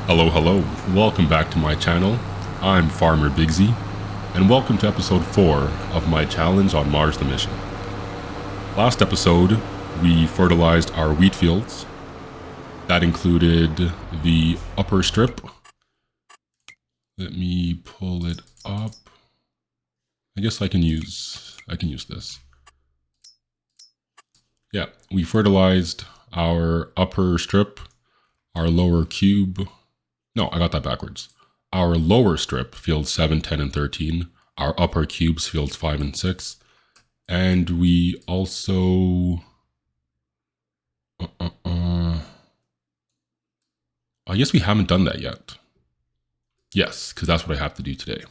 Hello, welcome back to my channel. I'm Farmer Bigsy, and welcome to episode 4 of my challenge on Mars the Mission. Last episode, we fertilized our wheat fields. That included the upper strip. Let me pull it up. I guess I can use this. Yeah, we fertilized our upper strip, our lower cube. No, I got that backwards. Our lower strip, fields 7, 10, and 13. Our upper cubes, fields 5 and 6. And we also... I guess we haven't done that yet. Yes, because that's what I have to do today.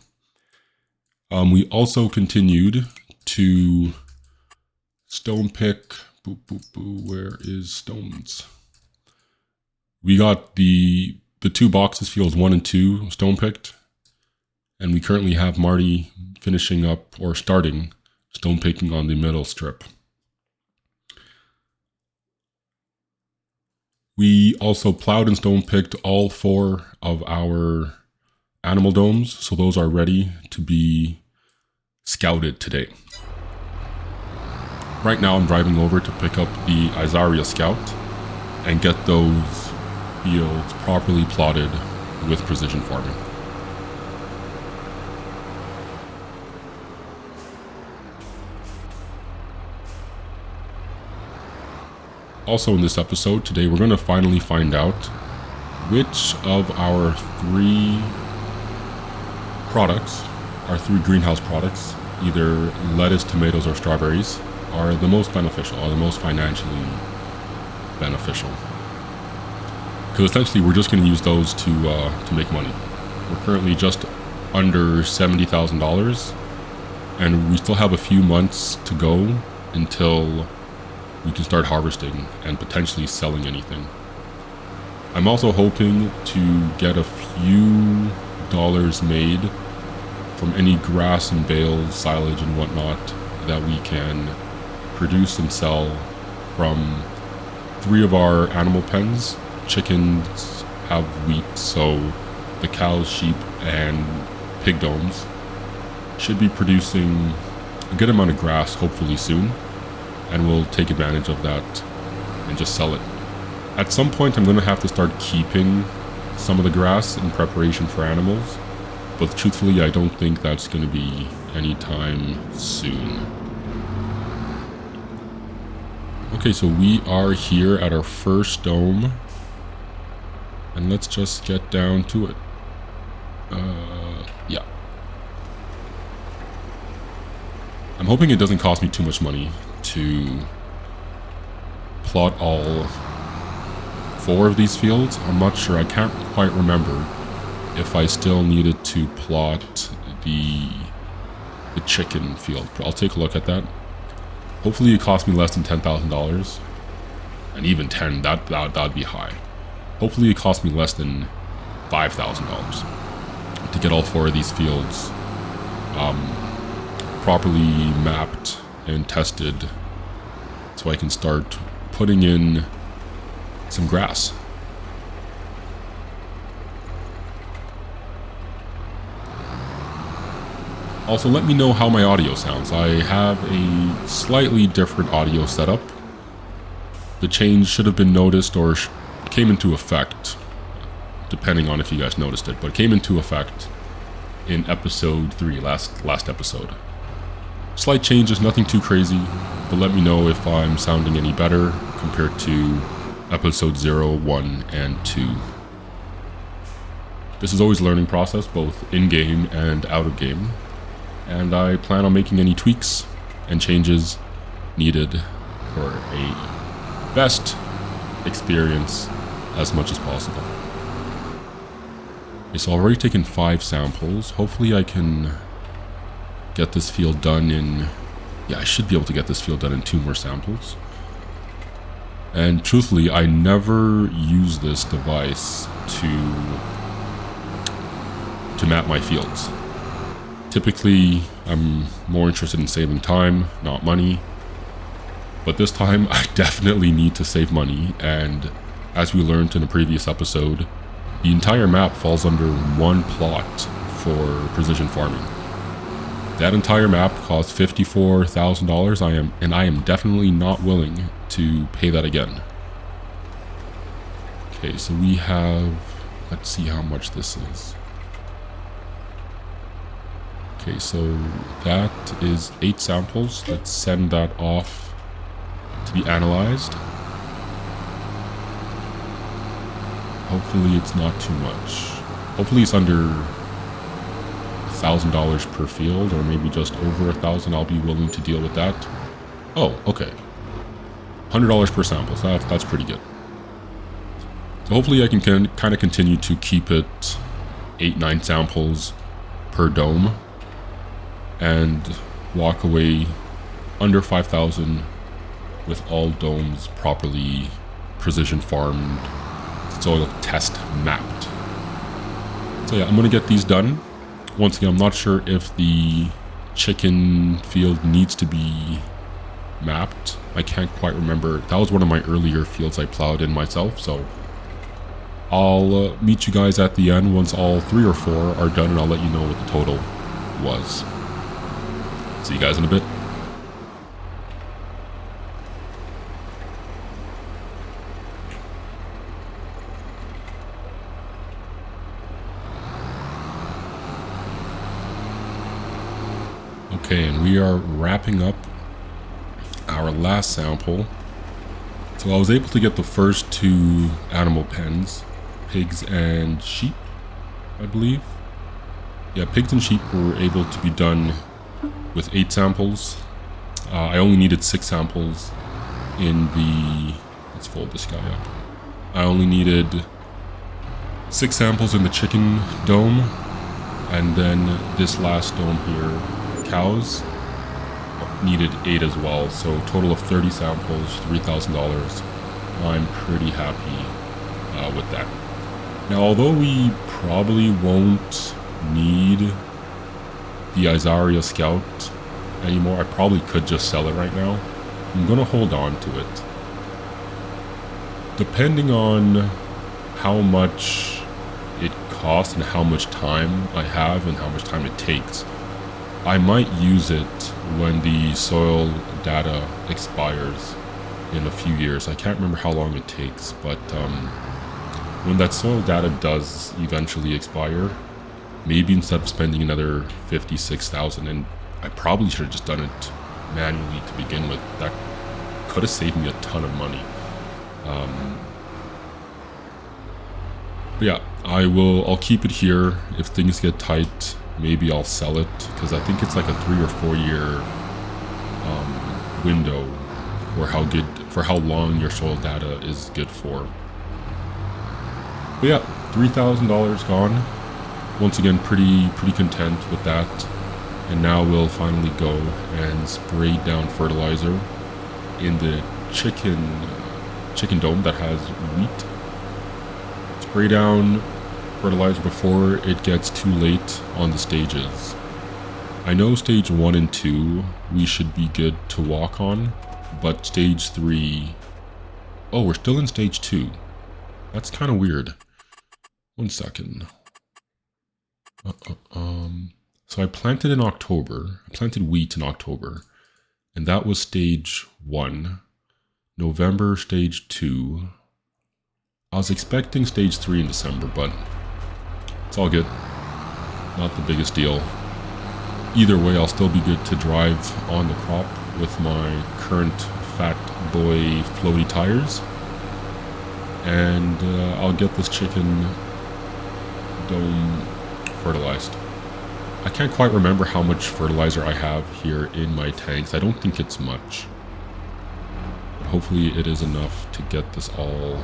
We also continued to stone pick... Where is stones? We got the 2 boxes, fields 1 and 2, stone picked. And we currently have Marty finishing up or starting stone picking on the middle strip. We also plowed and stone picked all 4 of our animal domes, so those are ready to be scouted today. Right now I'm driving over to pick up the ISARIA Scout and get those fields properly plotted with precision farming. Also in this episode today, we're going to finally find out which of our 3 products, our 3 greenhouse products, either lettuce, tomatoes, or strawberries, are the most beneficial, or the most financially beneficial. Because essentially we're just going to use those to make money. We're currently just under $70,000, and we still have a few months to go until we can start harvesting and potentially selling anything. I'm also hoping to get a few dollars made from any grass and bales, silage and whatnot that we can produce and sell from 3 of our animal pens. Chickens have wheat, so the cows, sheep, and pig domes should be producing a good amount of grass hopefully soon, and we'll take advantage of that and just sell it. At some point I'm going to have to start keeping some of the grass in preparation for animals, but truthfully I don't think that's going to be anytime soon. Okay, so we are here at our first dome, and let's just get down to it. Yeah. I'm hoping it doesn't cost me too much money to plot all 4 of these fields. I'm not sure, I can't quite remember if I still needed to plot the chicken field. I'll take a look at that. Hopefully it cost me less than $10,000, and even 10, that'd be high. Hopefully it cost me less than $5,000 to get all 4 of these fields properly mapped and tested, so I can start putting in some grass. Also, let me know how my audio sounds. I have a slightly different audio setup. The change should have been noticed or came into effect, depending on if you guys noticed it, but it came into effect in episode 3, last episode. Slight changes, nothing too crazy, but let me know if I'm sounding any better compared to episode 0, 1, and 2. This is always a learning process, both in-game and out-of-game, and I plan on making any tweaks and changes needed for a best experience as much as possible. Okay, so I've already taken 5 samples. Hopefully I can get this field done in... Yeah, I should be able to get this field done in 2 more samples. And truthfully, I never use this device to map my fields. Typically, I'm more interested in saving time, not money. But this time, I definitely need to save money, and as we learned in a previous episode, The entire map falls under one plot for precision farming. That entire map costs $54,000. I am definitely not willing to pay that again. Okay, so we have, let's see how much this is. Okay, so that is 8 samples. Let's send that off to be analyzed. Hopefully it's not too much. Hopefully it's under $1,000 per field, or maybe just over 1,000. I'll be willing to deal with that. Oh, okay. $100 per sample, so that's pretty good. So hopefully I can kind of continue to keep it 8-9 samples per dome and walk away under 5,000 with all domes properly precision farmed, soil test mapped. So yeah, I'm gonna get these done. Once again, I'm not sure if the chicken field needs to be mapped. I can't quite remember. That was one of my earlier fields I plowed in myself, so I'll meet you guys at the end once all 3 or 4 are done, and I'll let you know what the total was. See you guys in a bit. Okay, and we are wrapping up our last sample. So I was able to get the first 2 animal pens, pigs and sheep, I believe. Yeah, pigs and sheep were able to be done with 8 samples. I only needed 6 samples in the... Let's fold this guy up. I only needed 6 samples in the chicken dome, and then this last dome here, cows, needed 8 as well. So total of 30 samples, $3,000. I'm pretty happy with that. Now, although we probably won't need the ISARIA Scout anymore, I probably could just sell it right now. I'm gonna hold on to it. Depending on how much it costs and how much time I have and how much time it takes, I might use it when the soil data expires in a few years. I can't remember how long it takes, but when that soil data does eventually expire, maybe instead of spending another $56,000, and I probably should have just done it manually to begin with, that could have saved me a ton of money. But yeah, I'll keep it here. If things get tight, maybe I'll sell it, because I think it's like a 3 or 4 year window for how long your soil data is good for. But yeah, $3,000 gone. Once again, pretty content with that. And now we'll finally go and spray down fertilizer in the chicken dome that has wheat. Spray down fertilizer before it gets too late on the stages. I know stage 1 and 2 we should be good to walk on, but stage 3... Oh, we're still in stage 2. That's kind of weird. 1 second. So I planted in October. I planted wheat in October, and that was stage 1. November, stage 2. I was expecting stage 3 in December, but it's all good. Not the biggest deal. Either way, I'll still be good to drive on the crop with my current Fat Boy floaty tires. And I'll get this chicken dome fertilized. I can't quite remember how much fertilizer I have here in my tanks. I don't think it's much, but hopefully it is enough to get this all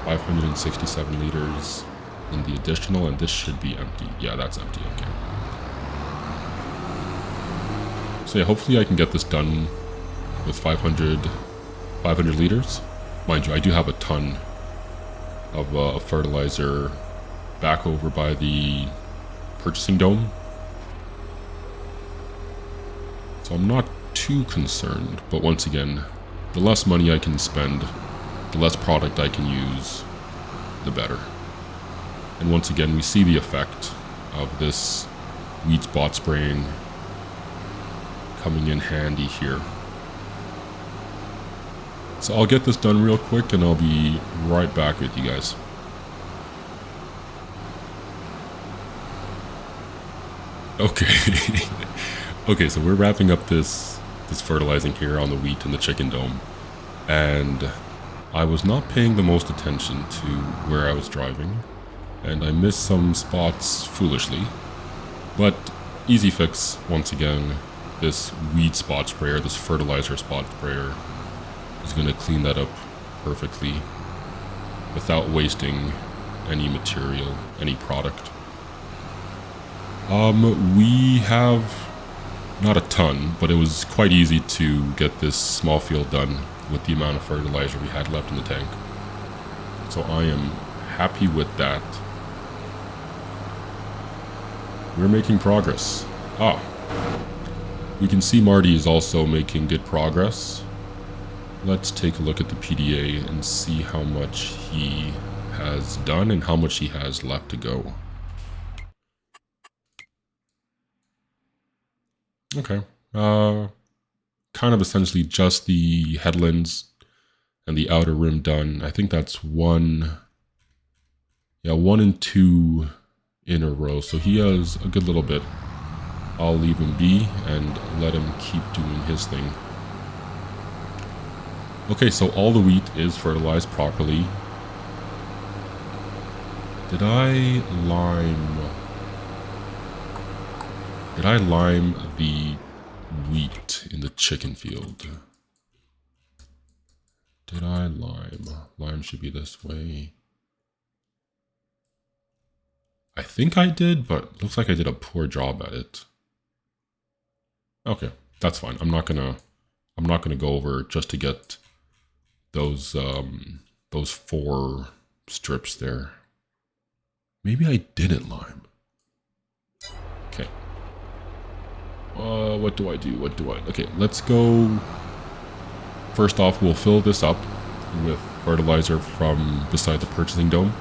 567 liters in the additional, and this should be empty. Yeah, that's empty. Okay. So yeah, hopefully I can get this done with 500 liters. Mind you, I do have a ton of fertilizer back over by the purchasing dome, so I'm not too concerned. But once again, the less money I can spend, the less product I can use, the better. And once again, we see the effect of this weed spot spraying coming in handy here. So I'll get this done real quick and I'll be right back with you guys. Okay. Okay, so we're wrapping up this fertilizing here on the wheat and the chicken dome. And I was not paying the most attention to where I was driving. And I missed some spots foolishly. But easy fix, once again, this weed spot sprayer, this fertilizer spot sprayer is going to clean that up perfectly without wasting any material, any product. We have not a ton, but it was quite easy to get this small field done with the amount of fertilizer we had left in the tank. So I am happy with that. We're making progress. We can see Marty is also making good progress. Let's take a look at the PDA and see how much he has done and how much he has left to go. Okay. Kind of essentially just the headlands and the outer rim done. I think that's one and two in a row. So he has a good little bit. I'll leave him be and let him keep doing his thing. Okay, so all the wheat is fertilized properly. Did I lime the wheat in the chicken field? Did I lime? Lime should be this way. I think I did, but looks like I did a poor job at it. Okay, that's fine. I'm not gonna go over just to get those 4 strips there. Maybe I didn't lime. Okay. What do I do? Okay, let's go. First off, we'll fill this up with fertilizer from beside the purchasing dome.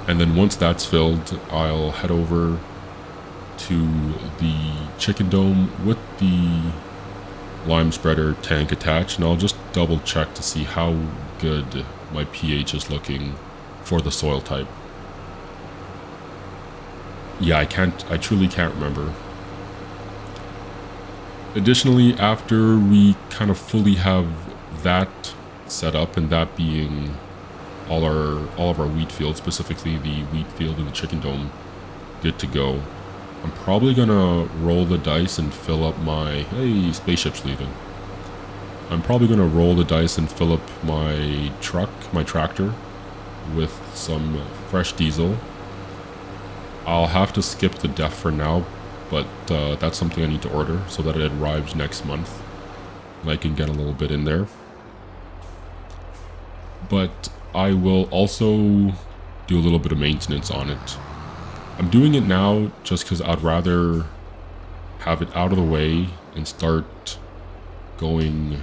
And then once that's filled, I'll head over to the chicken dome with the lime spreader tank attached, and I'll just double check to see how good my pH is looking for the soil type. Yeah, I truly can't remember. Additionally, after we kind of fully have that set up, and that being all of our wheat fields, specifically the wheat field and the chicken dome, good to go, I'm probably gonna roll the dice and fill up my... Hey, spaceship's leaving. I'm probably gonna roll the dice and fill up my tractor, with some fresh diesel. I'll have to skip the DEF for now, but that's something I need to order so that it arrives next month and I can get a little bit in there. But I will also do a little bit of maintenance on it. I'm doing it now just because I'd rather have it out of the way and start going,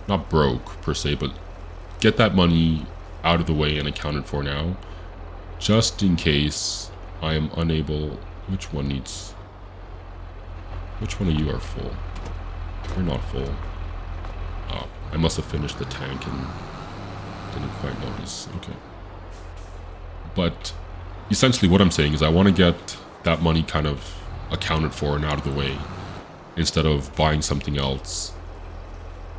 not broke per se, but get that money out of the way and accounted for now, just in case I am unable. Which one of you are full? You're not full. Oh, I must have finished the tank and didn't quite notice. Okay. But essentially what I'm saying is I want to get that money kind of accounted for and out of the way, instead of buying something else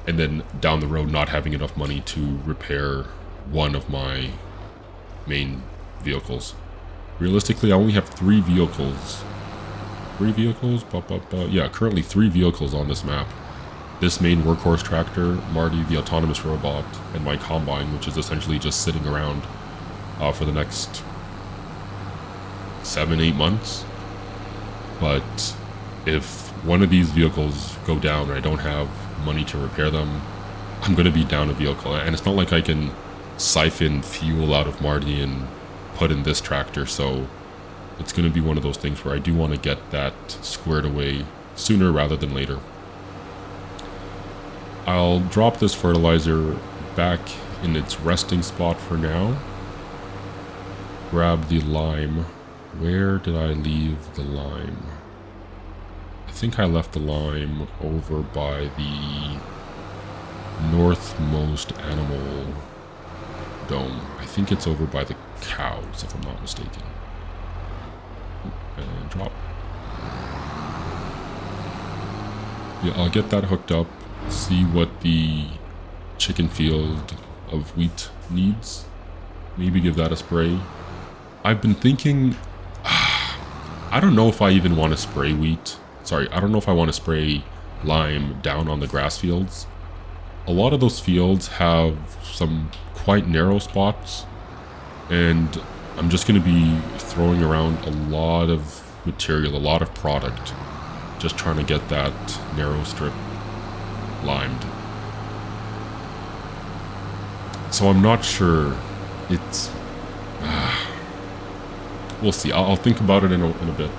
and then down the road not having enough money to repair one of my main vehicles. Realistically, I only have 3 vehicles. 3 vehicles? Yeah, currently 3 vehicles on this map. This main workhorse tractor, Marty the autonomous robot, and my combine, which is essentially just sitting around for the next 7-8 months. But if one of these vehicles go down and I don't have money to repair them, I'm going to be down a vehicle. And it's not like I can siphon fuel out of Marty and put in this tractor, so it's going to be one of those things where I do want to get that squared away sooner rather than later. I'll drop this fertilizer back in its resting spot for now, grab the lime. Where did I leave the lime? I think I left the lime over by the northmost animal dome. I think it's over by the cows, if I'm not mistaken. And drop. Yeah, I'll get that hooked up, see what the chicken field of wheat needs. Maybe give that a spray. I've been thinking, I don't know if I even want to spray wheat. Sorry, I don't know if I want to spray lime down on the grass fields. A lot of those fields have some quite narrow spots, and I'm just going to be throwing around a lot of material, a lot of product, just trying to get that narrow strip limed. So I'm not sure. It's we'll see. I'll think about it in a bit,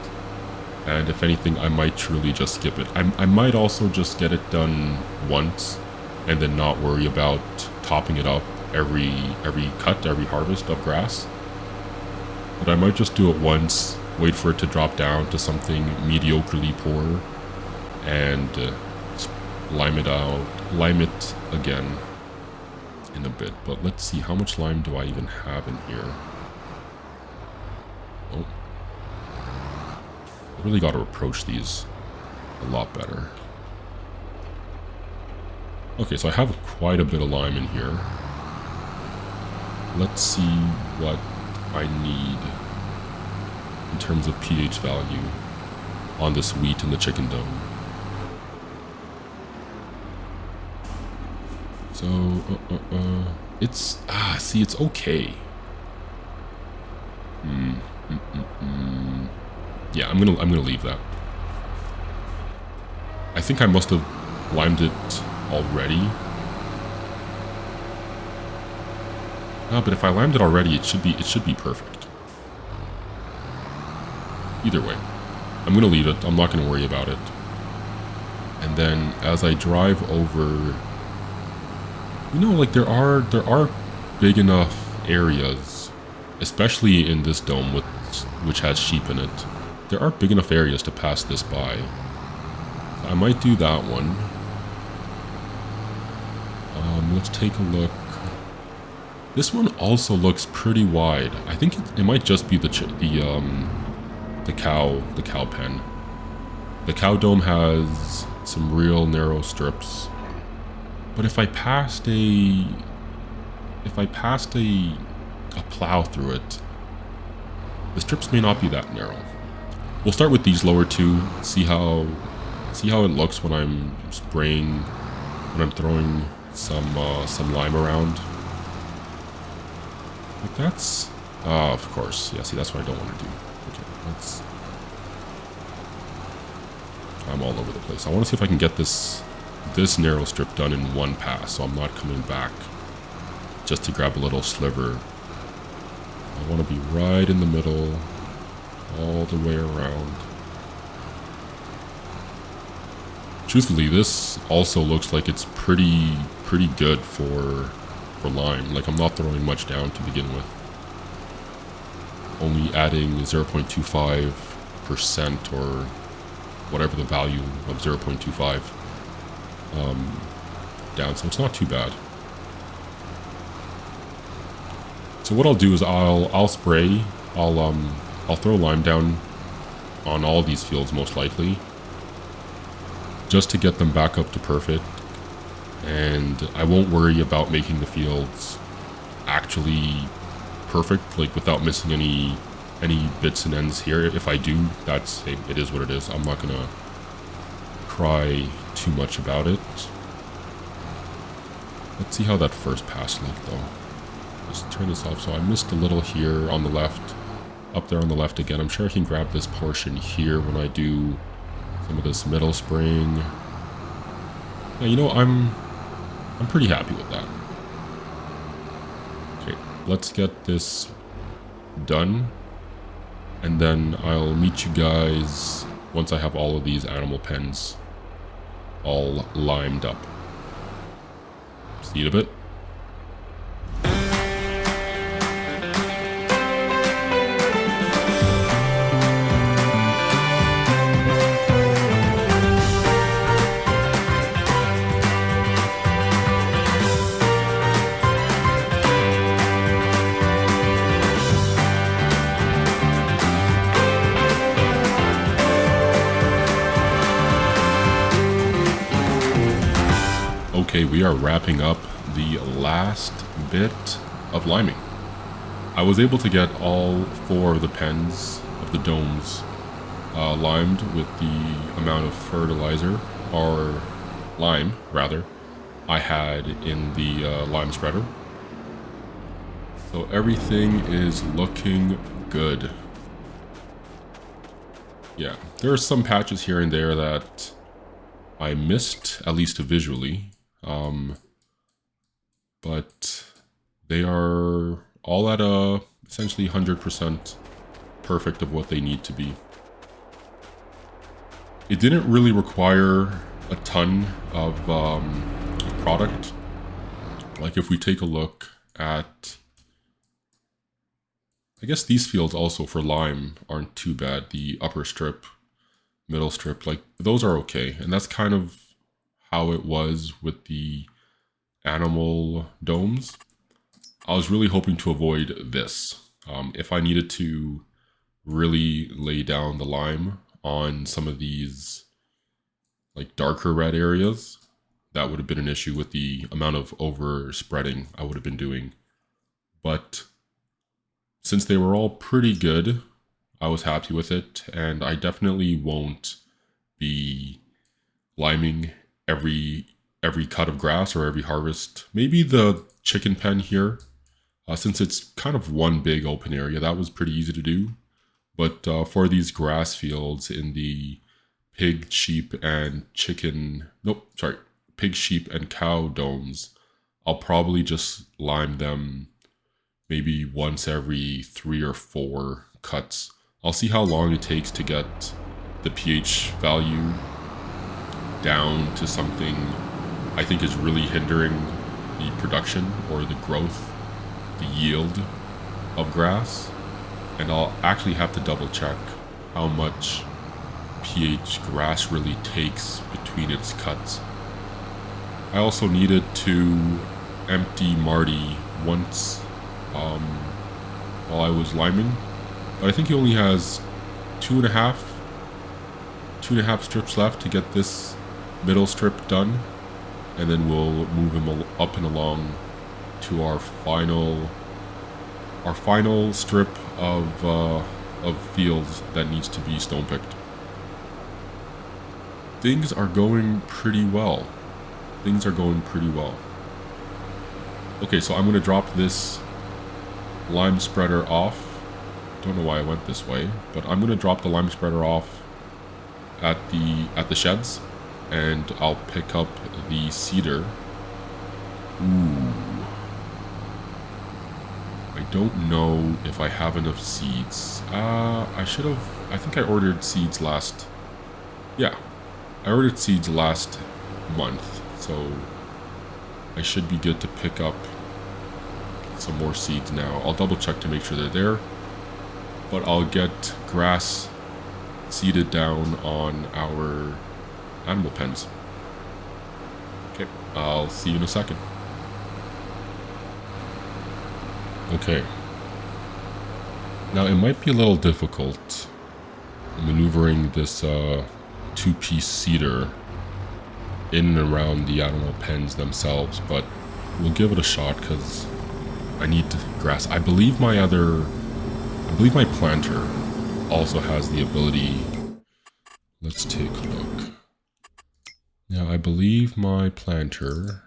and if anything, I might truly just skip it. I might also just get it done once and then not worry about topping it up every cut, every harvest of grass. But I might just do it once, wait for it to drop down to something mediocrely poor, and lime it again in a bit. But let's see, how much lime do I even have in here? Oh, I really got to approach these a lot better. Okay, so I have quite a bit of lime in here. Let's see what I need in terms of pH value on this wheat in the chicken dome. So, it's, see, it's okay. Yeah, I'm gonna leave that. I think I must have limed it already. No, but if I limed it already, it should be perfect. Either way, I'm gonna leave it. I'm not gonna worry about it. And then as I drive over, you know, like there are big enough areas, especially in this dome which has sheep in it. There are big enough areas to pass this by. I might do that one. Let's take a look. This one also looks pretty wide. I think it might just be the cow pen. The cow dome has some real narrow strips. But if I passed a plow through it, the strips may not be that narrow. We'll start with these lower two, see how it looks when I'm spraying, when I'm throwing some lime around. Like that's, of course, yeah, see, that's what I don't want to do. Okay, I'm all over the place. I want to see if I can get this narrow strip done in one pass, so I'm not coming back just to grab a little sliver. I want to be right in the middle, all the way around. Truthfully, this also looks like it's pretty good for lime. Like, I'm not throwing much down to begin with. Only adding 0.25% or whatever the value of 0.25 down, so it's not too bad. So what I'll do is I'll spray. I'll throw lime down on all these fields most likely, just to get them back up to perfect, and I won't worry about making the fields actually perfect, like without missing any bits and ends here. If I do, it is what it is. I'm not gonna cry too much about it. Let's see how that first pass looked though. Just turn this off. So I missed a little here on the left, up there on the left again. I'm sure I can grab this portion here when I do some of this middle spraying. Yeah, you know, I'm pretty happy with that. Okay, let's get this done, and then I'll meet you guys once I have all of these animal pens all limed up. See you in a bit. are wrapping up the last bit of liming. I was able to get all 4 of the pens of the domes limed with the amount of fertilizer, or lime rather, I had in the lime spreader. So everything is looking good. Yeah, there are some patches here and there that I missed, at least visually, but they are all at essentially 100% perfect of what they need to be. It didn't really require a ton of product. Like if we take a look at, I guess these fields also for lime aren't too bad. The upper strip, middle strip, like those are okay. And that's kind of how it was with the animal domes. I was really hoping to avoid this. If I needed to really lay down the lime on some of these like darker red areas, that would have been an issue with the amount of overspreading I would have been doing. But since they were all pretty good, I was happy with it, and I definitely won't be liming every cut of grass or every harvest. Maybe the chicken pen here, since it's kind of one big open area, that was pretty easy to do. But for these grass fields in the pig, sheep, and pig, sheep, and cow domes, I'll probably just lime them maybe once every 3 or 4 cuts. I'll see how long it takes to get the pH value down to something I think is really hindering the production or the growth, the yield of grass. And I'll actually have to double check how much pH grass really takes between its cuts. I also needed to empty Marty once while I was liming, but I think he only has two and a half strips left to get this middle strip done, and then we'll move him up and along to our final strip of fields that needs to be stone picked. Things are going pretty well. Okay, so I'm going to drop this lime spreader off. Don't know why I went this way, but I'm going to drop the lime spreader off at the sheds, and I'll pick up the cedar. Ooh. I don't know if I have enough seeds. I think I ordered seeds last month, so I should be good to pick up some more seeds now. I'll double check to make sure they're there, but I'll get grass seeded down on our animal pens. Okay, I'll see you in a second. Okay. Now it might be a little difficult maneuvering this 2-piece cedar in and around the animal pens themselves, but we'll give it a shot because I need grass. I believe my planter also has the ability. Let's take a look. Now I believe my planter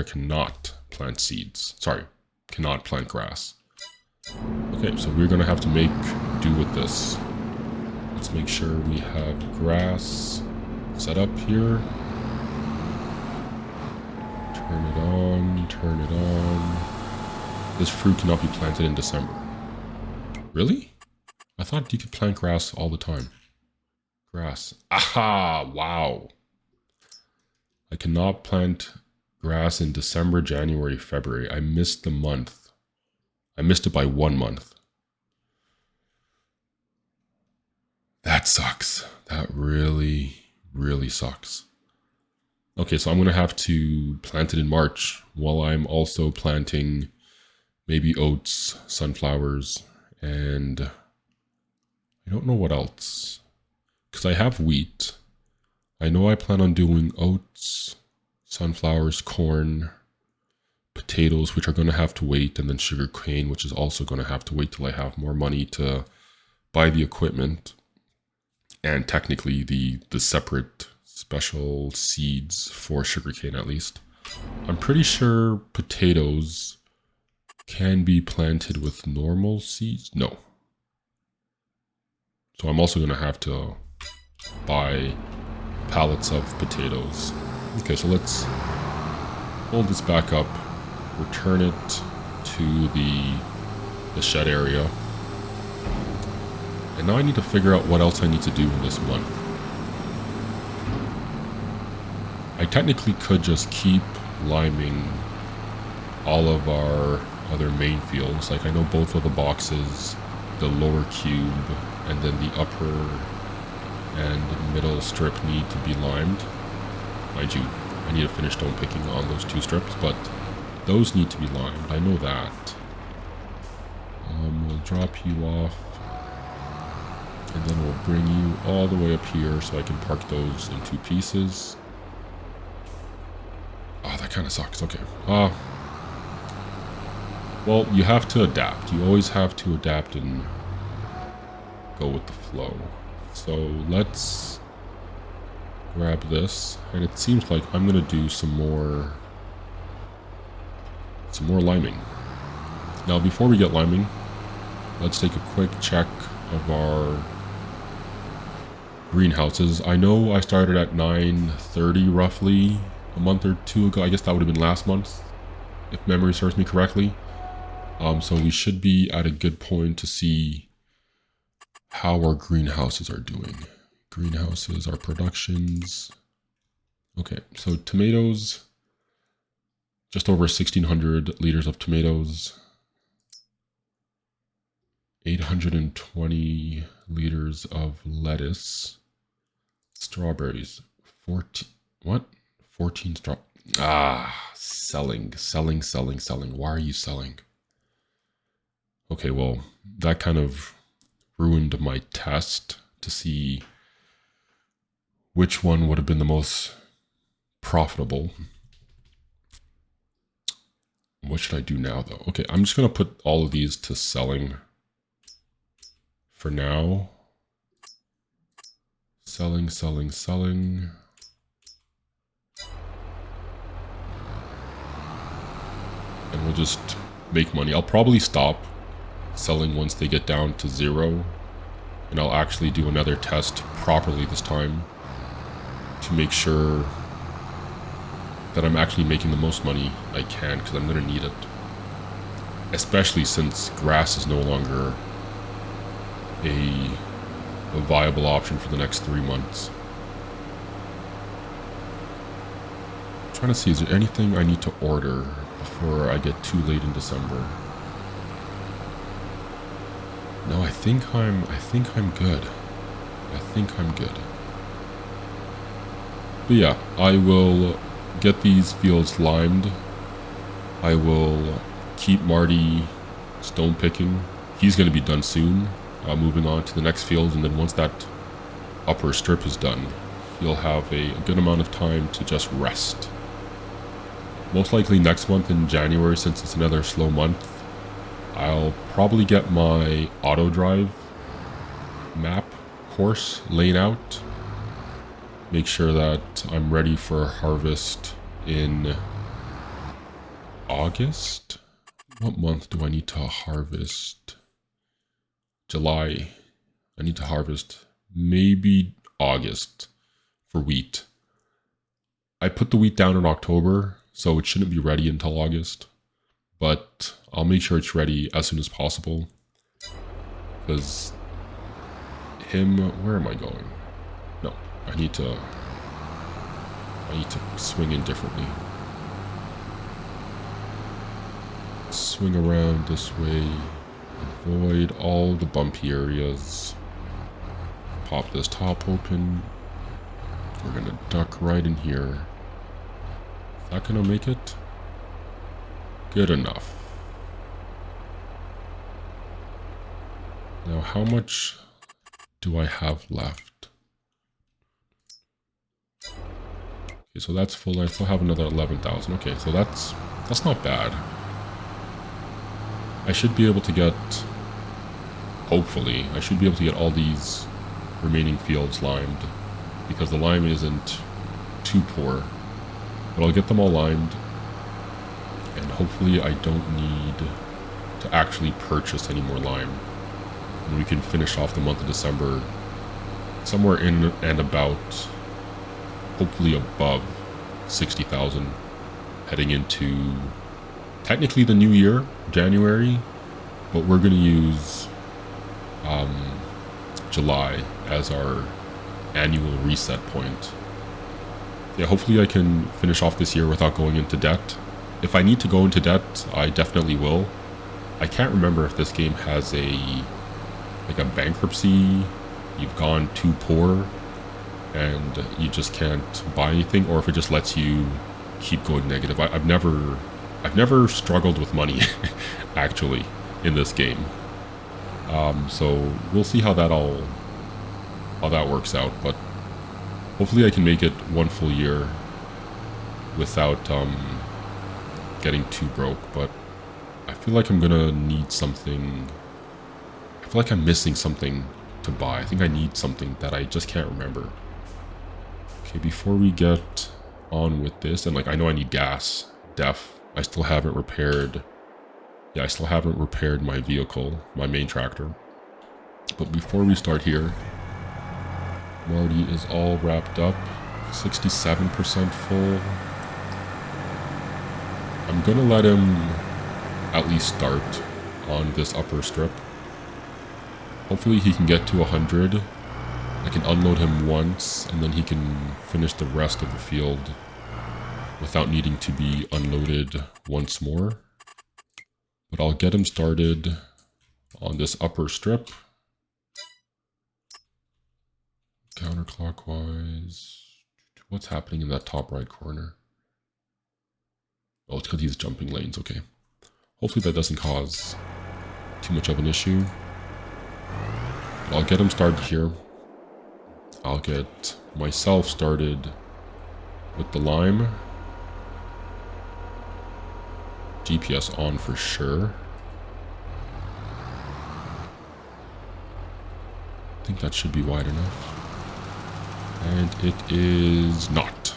cannot plant seeds. Sorry, cannot plant grass. Okay, so we're gonna have to make do with this. Let's make sure we have grass set up here. Turn it on. This fruit cannot be planted in December. Really? I thought you could plant grass all the time. Grass. Aha! Wow. I cannot plant grass in December, January, February. I missed the month. I missed it by 1 month. That sucks. That really, really sucks. Okay, so I'm going to have to plant it in March while I'm also planting maybe oats, sunflowers, and I don't know what else. Because I have wheat. I know I plan on doing oats, sunflowers, corn, potatoes, which are going to have to wait, and then sugar cane, which is also going to have to wait till I have more money to buy the equipment and technically the separate special seeds for sugarcane at least. I'm pretty sure potatoes can be planted with normal seeds. No. So I'm also going to have to buy pallets of potatoes. Okay, so let's fold this back up, return it to the shed area. And now I need to figure out what else I need to do in this month. I technically could just keep liming all of our other main fields. Like I know both of the boxes, the lower cube, and then the upper and middle strip need to be limed. Mind you, I need to finish stone picking on those two strips, but those need to be limed. I know that. We'll drop you off, and then we'll bring you all the way up here so I can park those in two pieces. Oh, that kind of sucks. Okay. Well, you have to adapt. You always have to adapt and go with the flow. So let's grab this, and it seems like I'm gonna do some more liming. Now, before we get liming, let's take a quick check of our greenhouses. I know I started at 930 roughly a month or two ago. I guess that would have been last month, if memory serves me correctly. So we should be at a good point to see how our greenhouses are doing. Greenhouses, our productions. Okay, so tomatoes, just over 1,600 liters of tomatoes. 820 liters of lettuce. Strawberries, 14, what? 14 selling. Why are you selling? Okay, well, that kind of ruined my test to see which one would have been the most profitable. What should I do now, though? Okay, I'm just going to put all of these to selling for now. Selling. And we'll just make money. I'll probably stop selling once they get down to 0. And I'll actually do another test properly this time to make sure that I'm actually making the most money I can, because I'm going to need it. Especially since grass is no longer a viable option for the next 3 months. I'm trying to see, is there anything I need to order before I get too late in December? No, I think I'm good. But yeah, I will get these fields limed. I will keep Marty stone picking. He's going to be done soon. Moving on to the next field, and then once that upper strip is done, he'll have a good amount of time to just rest. Most likely next month in January, since it's another slow month, I'll probably get my auto drive map course laid out. Make sure that I'm ready for harvest in August. What month do I need to harvest? July. I need to harvest maybe August for wheat. I put the wheat down in October, so it shouldn't be ready until August. But I'll make sure it's ready as soon as possible. Because where am I going? No, I need to swing in differently. Swing around this way. Avoid all the bumpy areas. Pop this top open. We're gonna duck right in here. Is that gonna make it? Good enough. Now, how much do I have left? Okay, so that's full. I still have another 11,000. Okay, so that's not bad. I should be able to get, hopefully, I should be able to get all these remaining fields limed, because the lime isn't too poor. But I'll get them all limed, and hopefully I don't need to actually purchase any more lime. And we can finish off the month of December somewhere in and about, hopefully above 60,000, heading into technically the new year, January, but we're going to use July as our annual reset point. Yeah, hopefully I can finish off this year without going into debt. If I need to go into debt, I definitely will. I can't remember if this game has a bankruptcy, you've gone too poor and you just can't buy anything, or if it just lets you keep going negative. I've never struggled with money actually in this game. So we'll see how that works out, but hopefully I can make it one full year without getting too broke. But I feel like I'm gonna need something. I feel like I'm missing something to buy. I think I need something that I just can't remember. Okay, before we get on with this, and like I know I need gas, I still haven't repaired. Yeah, I still haven't repaired my vehicle, my main tractor. But before we start here, Marty is all wrapped up, 67% full. I'm gonna let him at least start on this upper strip. Hopefully he can get to 100. I can unload him once, and then he can finish the rest of the field without needing to be unloaded once more. But I'll get him started on this upper strip. Counterclockwise. What's happening in that top right corner? Oh, it's because he's jumping lanes. Okay. Hopefully that doesn't cause too much of an issue. But I'll get him started here. I'll get myself started with the lime. GPS on for sure. I think that should be wide enough. And it is not.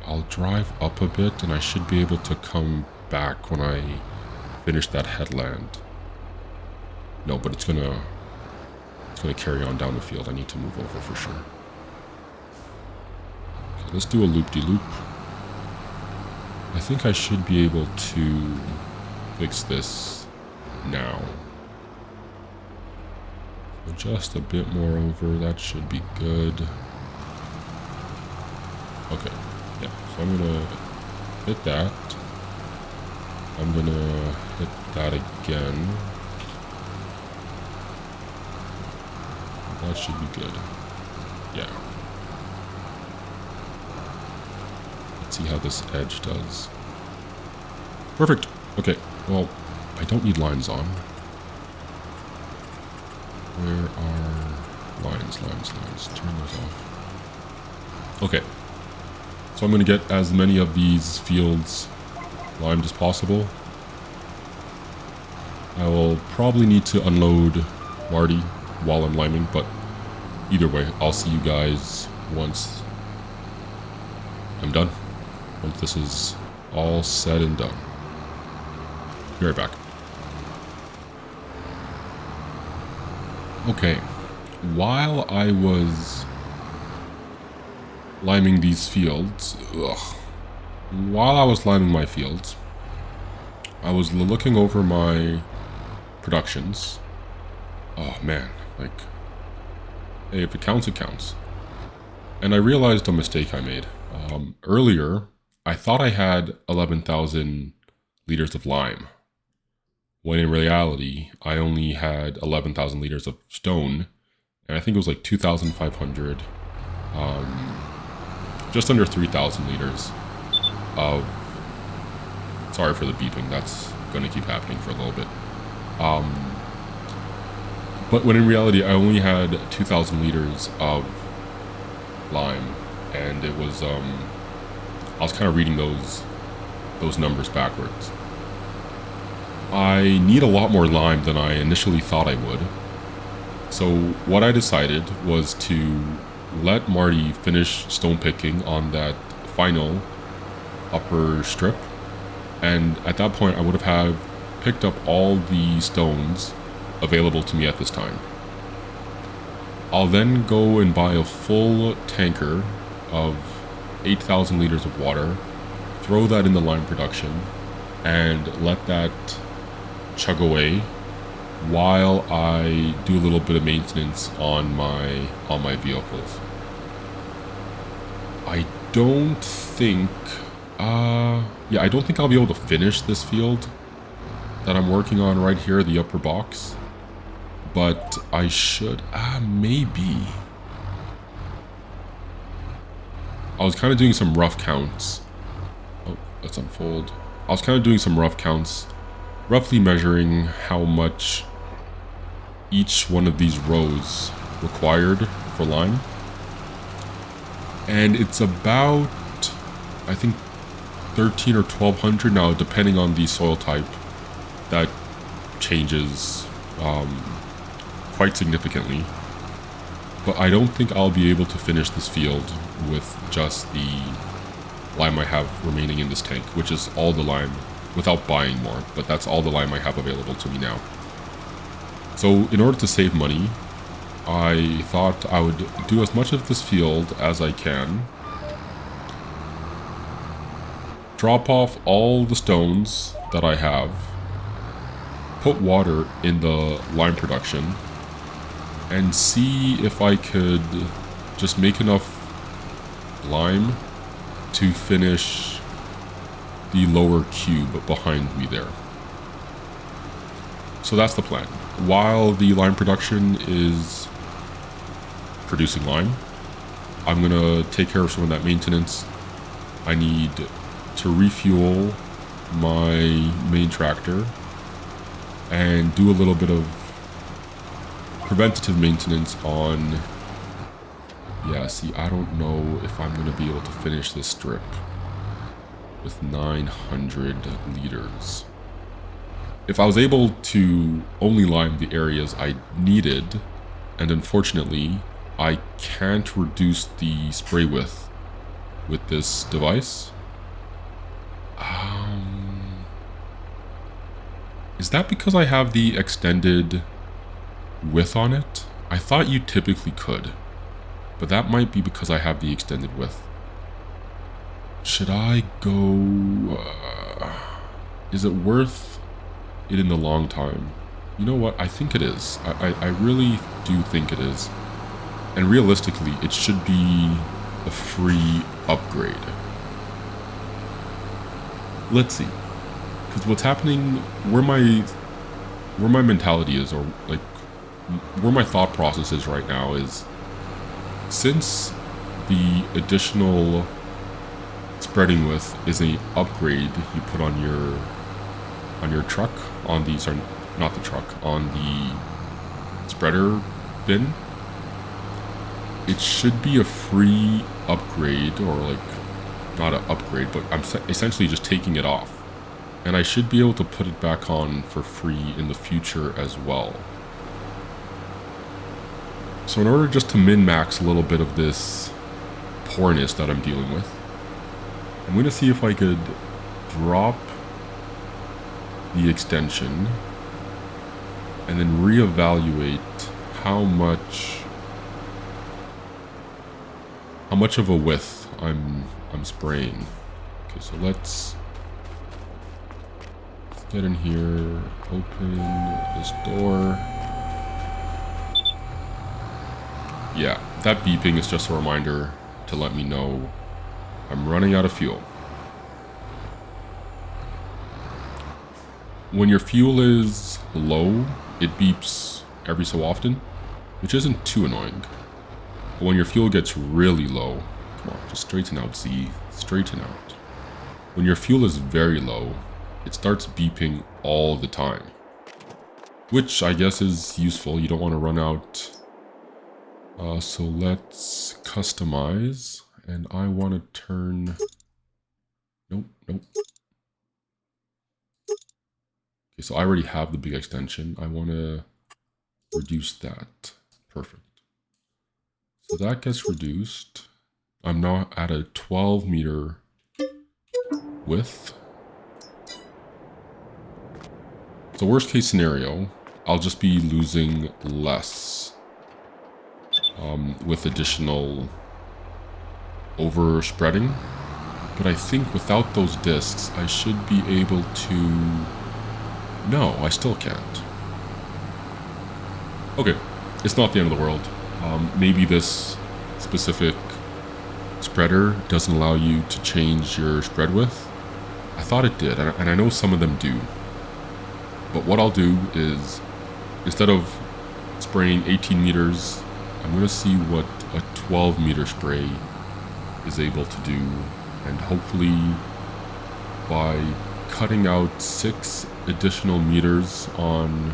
I'll drive up a bit and I should be able to come back when I finish that headland. No, but it's gonna carry on down the field. I need to move over for sure. Okay, let's do a loop-de-loop. I think I should be able to fix this now. So just a bit more over, that should be good. Okay, yeah, so I'm gonna hit that. I'm gonna hit that again. That should be good. Yeah. Let's see how this edge does. Perfect. Okay, well, I don't need lines on. Where are lines? Turn those off. Okay. So I'm going to get as many of these fields limed as possible. I will probably need to unload Marty while I'm liming, but either way, I'll see you guys once I'm done. Once this is all said and done. Be right back. Okay, while I was liming these fields, while I was liming my fields, I was looking over my productions. Oh man, like, hey, if it counts, it counts. And I realized a mistake I made. Earlier, I thought I had 11,000 liters of lime, when in reality, I only had 11,000 liters of stone, and I think it was like 2,500, just under 3,000 liters of, sorry for the beeping, that's going to keep happening for a little bit. But when in reality, I only had 2,000 liters of lime, and it was, I was kind of reading those numbers backwards. I need a lot more lime than I initially thought I would. So what I decided was to let Marty finish stone picking on that final upper strip. And at that point, I would have picked up all the stones available to me at this time. I'll then go and buy a full tanker of 8,000 liters of water, throw that in the lime production, and let that chug away while I do a little bit of maintenance on my vehicles. I don't think I don't think I'll be able to finish this field that I'm working on right here, the upper box, but I should maybe. I was kind of doing some rough counts. Oh, let's unfold. I was kind of doing some rough counts, roughly measuring how much each one of these rows required for lime. And it's about, I think, 13 or 1200 now, depending on the soil type. That changes quite significantly. But I don't think I'll be able to finish this field with just the lime I have remaining in this tank, which is all the lime, without buying more, but that's all the lime I have available to me now. So in order to save money, I thought I would do as much of this field as I can, drop off all the stones that I have, put water in the lime production, and see if I could just make enough lime to finish the lower cube behind me there. So that's the plan. While the lime production is producing lime, I'm gonna take care of some of that maintenance. I need to refuel my main tractor and do a little bit of preventative maintenance on... Yeah, see, I don't know if I'm gonna be able to finish this strip with 900 liters. If I was able to only lime the areas I needed, and unfortunately, I can't reduce the spray width with this device. Is that because I have the extended width on it? I thought you typically could, but that might be because I have the extended width. Should I go... is it worth it in the long time? You know what? I think it is. I really do think it is. And realistically, it should be a free upgrade. Let's see. Because what's happening, where my mentality is, or like where my thought process is right now is, since the additional spreading width is an upgrade you put on your truck, on the, sorry, not the truck, on the spreader bin, it should be a free upgrade, or like, not an upgrade, but I'm essentially just taking it off. And I should be able to put it back on for free in the future as well. So in order just to min-max a little bit of this poorness that I'm dealing with, I'm going to see if I could drop the extension and then reevaluate how much of a width I'm spraying. Okay, so let's get in here, open this door. Yeah, that beeping is just a reminder to let me know I'm running out of fuel. When your fuel is low, it beeps every so often, which isn't too annoying. But when your fuel gets really low, come on, just straighten out, Z, straighten out. When your fuel is very low, it starts beeping all the time. which I guess is useful. You don't want to run out. So let's customize, and I want to turn, nope. Okay, so I already have the big extension. I want to reduce that. Perfect. So that gets reduced. I'm now at a 12 meter width. So worst case scenario, I'll just be losing less with additional overspreading. But I think without those discs, I should be able to... No, I still can't. Okay, it's not the end of the world. Maybe this specific spreader doesn't allow you to change your spread width. I thought it did, and I know some of them do. But what I'll do is, instead of spraying 18 meters, I'm going to see what a 12 meter spray is able to do. And hopefully by cutting out 6 additional meters on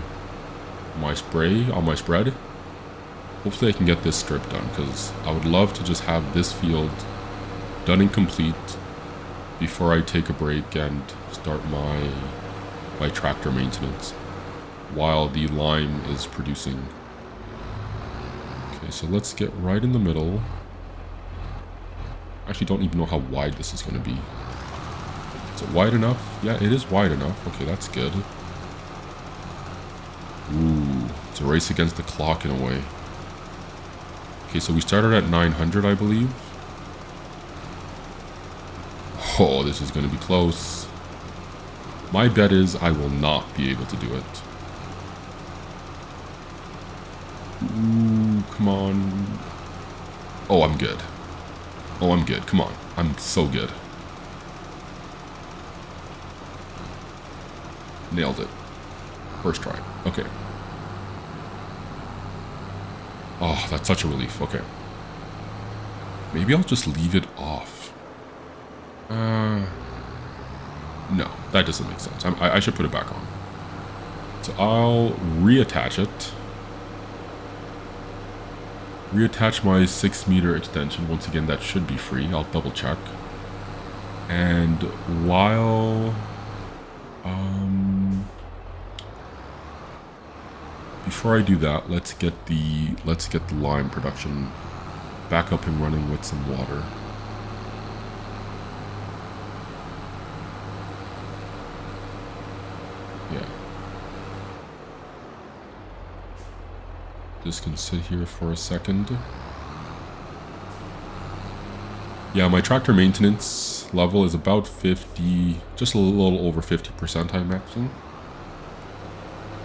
my spray, on my spread, hopefully I can get this strip done, because I would love to just have this field done and complete before I take a break and start my tractor maintenance while the lime is producing. Okay, so let's get right in the middle. I actually don't even know how wide this is going to be. Is it wide enough? Yeah, it is wide enough. Okay, that's good. Ooh, it's a race against the clock in a way. Okay, so we started at 900, I believe. Oh, this is going to be close. My bet is I will not be able to do it. Ooh, come on. Oh, I'm good. Oh, I'm good. Come on. I'm so good. Nailed it. First try. Okay. Oh, that's such a relief. Okay. Maybe I'll just leave it off. No, that doesn't make sense. I should put it back on. So I'll reattach it. Reattach my 6 meter extension. Once again, that should be free. I'll double check. And while... before I do that, let's get the lime production back up and running with some water. Yeah. This can sit here for a second. Yeah, my tractor maintenance level is about 50, just a little over 50%, I imagine.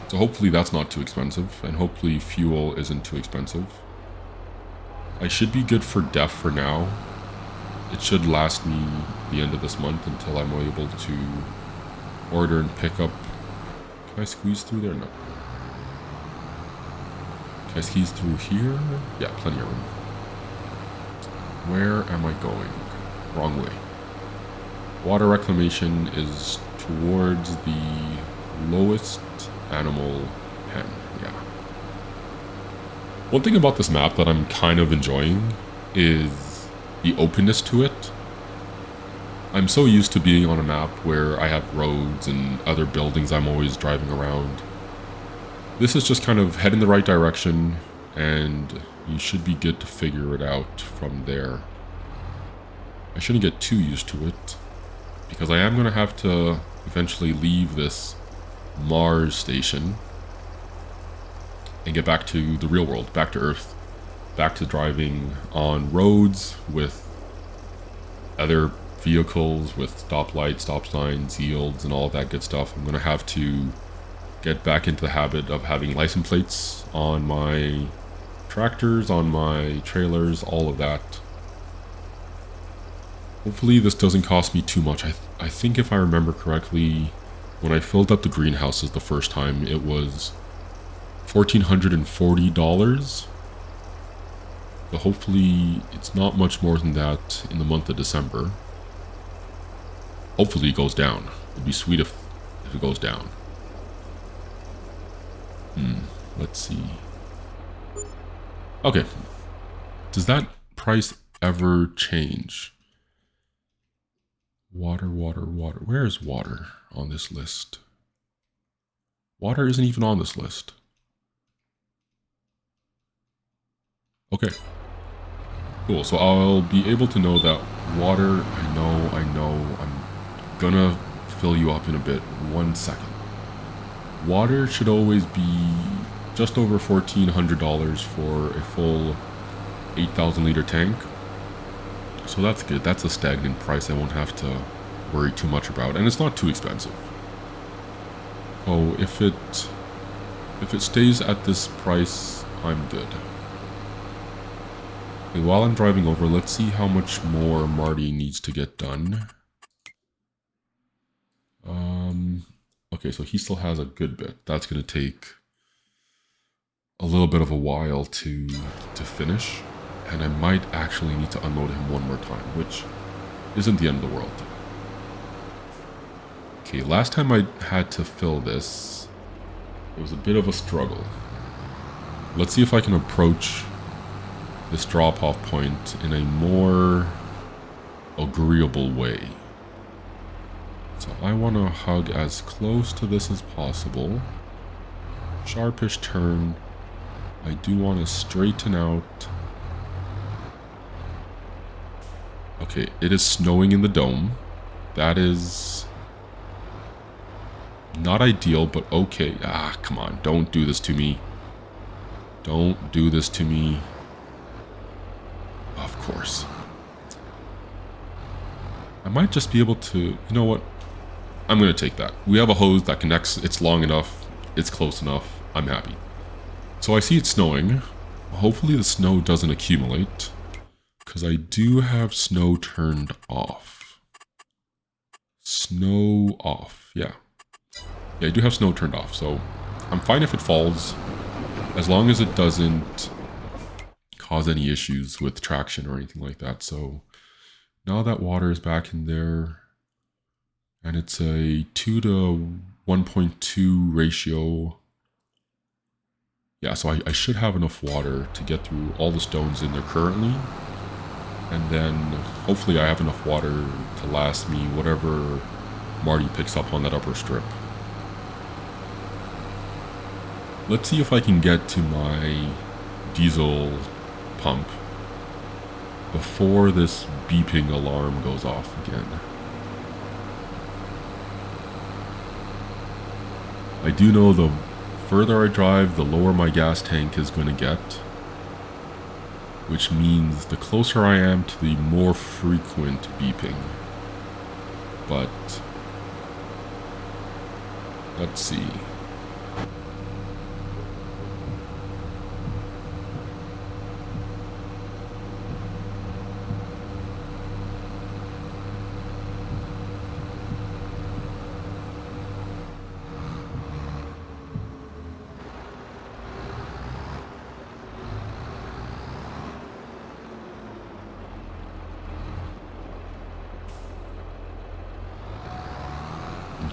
So hopefully that's not too expensive, and hopefully fuel isn't too expensive. I should be good for DEF for now. It should last me the end of this month until I'm able to order and pick up. Can I squeeze through there? No. Can I squeeze through here? Yeah, plenty of room. Where am I going? Wrong way. Water reclamation is towards the lowest animal pen. Yeah. One thing about this map that I'm kind of enjoying is the openness to it. I'm so used to being on a map where I have roads and other buildings I'm always driving around. This is just kind of head in the right direction, and you should be good to figure it out from there. I shouldn't get too used to it, because I am going to have to eventually leave this Mars station and get back to the real world, back to Earth, back to driving on roads with other vehicles, with stoplights, stop signs, yields, and all of that good stuff. I'm going to have to get back into the habit of having license plates on my tractors, on my trailers, all of that. Hopefully this doesn't cost me too much. I think if I remember correctly, when I filled up the greenhouses the first time, it was $1,440. So hopefully it's not much more than that in the month of December. Hopefully it goes down. It'd be sweet if it goes down. Let's see. Okay. Does that price ever change? Water, water, water. Where is water on this list? Water isn't even on this list. Okay. Cool. So I'll be able to know that water, I know. I'm gonna fill you up in a bit. 1 second. Water should always be just over $1,400 for a full 8,000 liter tank. So that's good. That's a stagnant price I won't have to worry too much about. And it's not too expensive. Oh, if it stays at this price, I'm good. Okay, while I'm driving over, let's see how much more Marty needs to get done. Okay, so he still has a good bit. That's going to take a little bit of a while to finish. And I might actually need to unload him one more time, which isn't the end of the world. Okay, last time I had to fill this, it was a bit of a struggle. Let's see if I can approach this drop-off point in a more agreeable way. So I want to hug as close to this as possible. Sharpish turn. I do want to straighten out. Okay, it is snowing in the dome. That is not ideal, but okay. Ah, come on. Don't do this to me. Don't do this to me. Of course. I might just be able to... You know what? I'm going to take that. We have a hose that connects. It's long enough. It's close enough. I'm happy. So I see it snowing. Hopefully the snow doesn't accumulate, because I do have snow turned off. Snow off. Yeah. Yeah, I do have snow turned off, so I'm fine if it falls, as long as it doesn't cause any issues with traction or anything like that. So now that water is back in there, and it's a 2 to 1.2 ratio. Yeah, so I should have enough water to get through all the stones in there currently. And then hopefully I have enough water to last me whatever Marty picks up on that upper strip. Let's see if I can get to my diesel pump before this beeping alarm goes off again. I do know the further I drive, the lower my gas tank is going to get, which means the closer I am to the more frequent beeping. But let's see.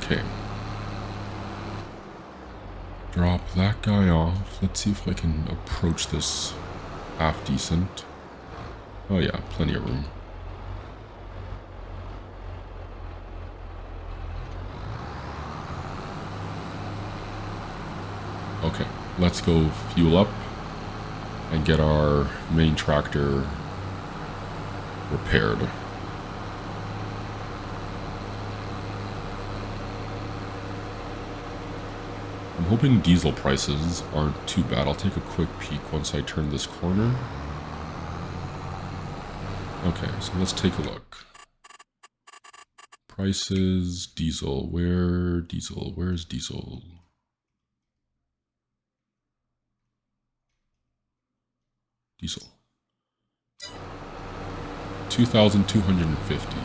Okay. Drop that guy off. Let's see if I can approach this half decent. Oh yeah, plenty of room. Okay, let's go fuel up and get our main tractor repaired. I'm hoping diesel prices aren't too bad. I'll take a quick peek once I turn this corner. Okay, so let's take a look. Prices, diesel, where's diesel? Diesel. 2,250.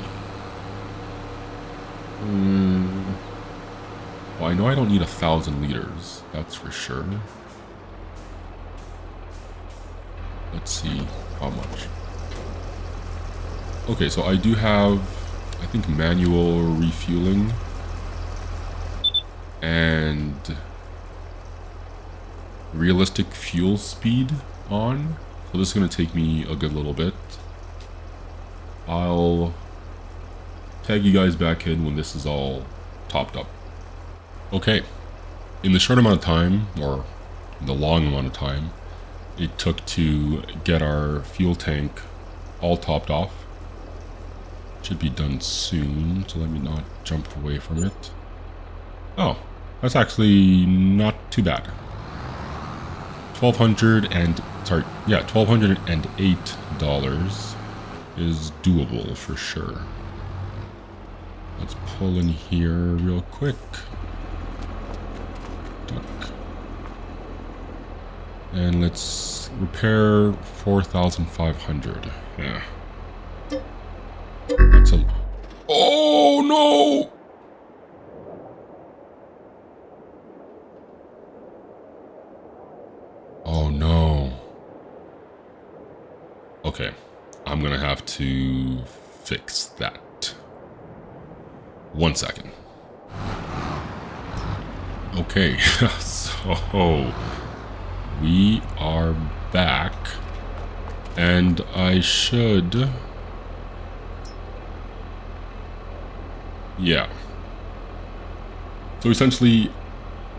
Well, I know I don't need 1,000 liters, that's for sure. Let's see how much. Okay, so I do have, I think, manual refueling and realistic fuel speed on. So this is going to take me a good little bit. I'll tag you guys back in when this is all topped up. Okay, in the short amount of time, or the long amount of time it took to get our fuel tank all topped off, should be done soon, so let me not jump away from it. Oh, that's actually not too bad. $1,208 is doable for sure. Let's pull in here real quick. Duck. And let's repair 4,500. Yeah. That's a... Oh no! Oh no. Okay. I'm gonna have to fix that. 1 second. Okay, so we are back, and I should... Yeah. So essentially,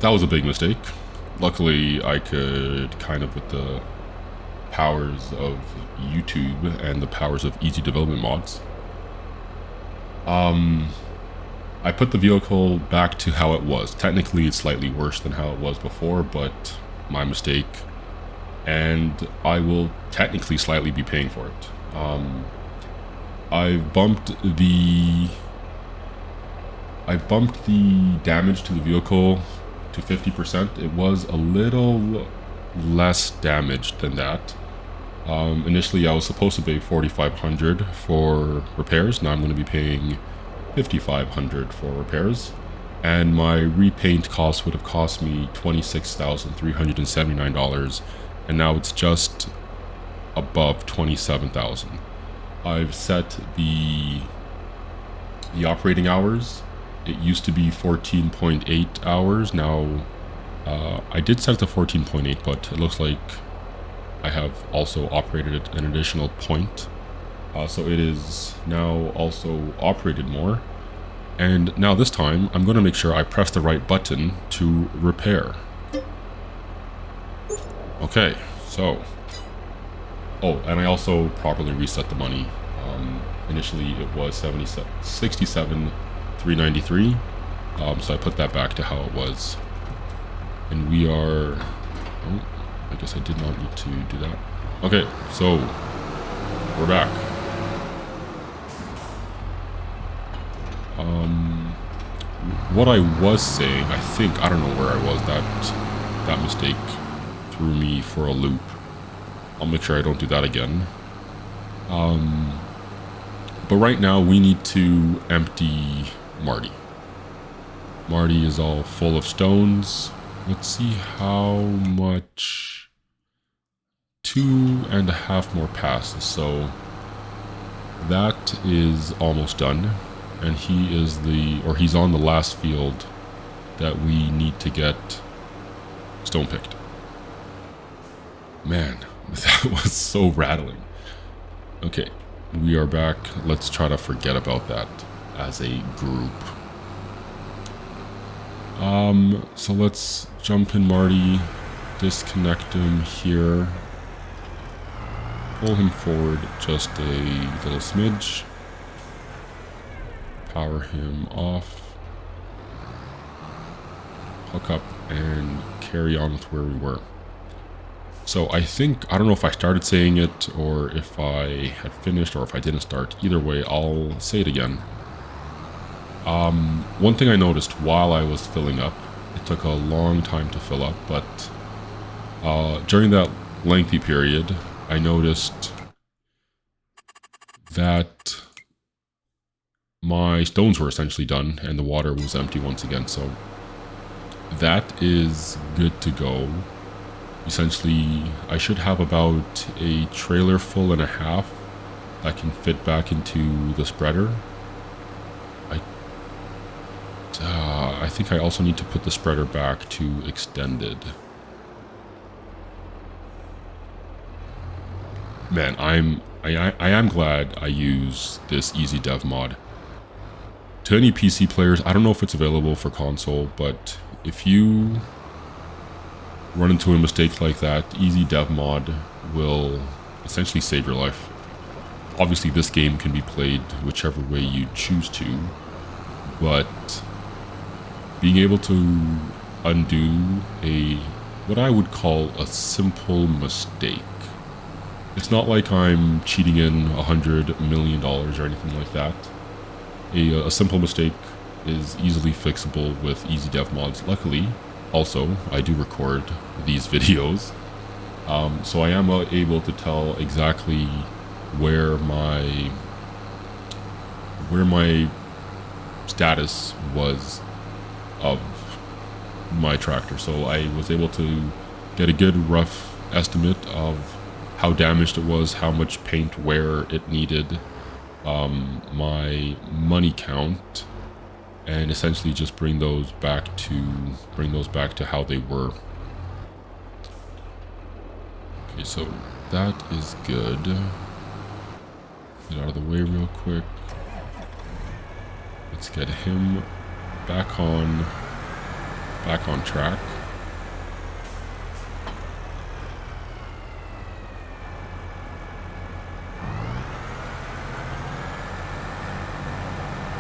that was a big mistake. Luckily, I could kind of, with the powers of YouTube and the powers of easy development mods, I put the vehicle back to how it was. Technically, it's slightly worse than how it was before, but my mistake. And I will technically slightly be paying for it. I've bumped the damage to the vehicle to 50%. It was a little less damaged than that. Initially, I was supposed to pay $4,500 for repairs. Now I'm going to be paying $5,500 for repairs, and my repaint cost would have cost me $26,379, and now it's just above $27,000. I've set the operating hours. It used to be 14.8 hours. Now I did set it to 14.8, but it looks like I have also operated it an additional point. So it is now also operated more. And now this time, I'm going to make sure I press the right button to repair. Okay, so... Oh, and I also properly reset the money. Initially, it was $67,393. So I put that back to how it was. And we are... Oh, I guess I did not need to do that. Okay, so we're back. What I was saying, I think, I don't know where I was, that mistake threw me for a loop. I'll make sure I don't do that again. But right now we need to empty Marty. Marty is all full of stones. Let's see how much... 2.5 more passes, so that is almost done. And he is he's on the last field that we need to get stone picked. Man, that was so rattling. Okay, we are back. Let's try to forget about that as a group. So let's jump in Marty, disconnect him here, pull him forward just a little smidge. Power him off, hook up, and carry on with where we were. So I think, I don't know if I started saying it or if I had finished or if I didn't start. Either way, I'll say it again. One thing I noticed while I was filling up, it took a long time to fill up, but during that lengthy period, I noticed that my stones were essentially done and the water was empty once again, so that is good to go. Essentially, I should have about a trailer full and a half that can fit back into the spreader. I think I also need to put the spreader back to extended. Man, I am glad I use this easy dev mod. To any PC players, I don't know if it's available for console, but if you run into a mistake like that, easy dev mod will essentially save your life. Obviously, this game can be played whichever way you choose to, but being able to undo what I would call a simple mistake. It's not like I'm cheating in $100 million or anything like that. A simple mistake is easily fixable with easy dev mods. Luckily, also, I do record these videos, so I am able to tell exactly where my status was of my tractor. So I was able to get a good rough estimate of how damaged it was, how much paint wear it needed, my money count, and essentially just bring those back to how they were. Okay, so that is good. Get out of the way real quick. Let's get him back on track.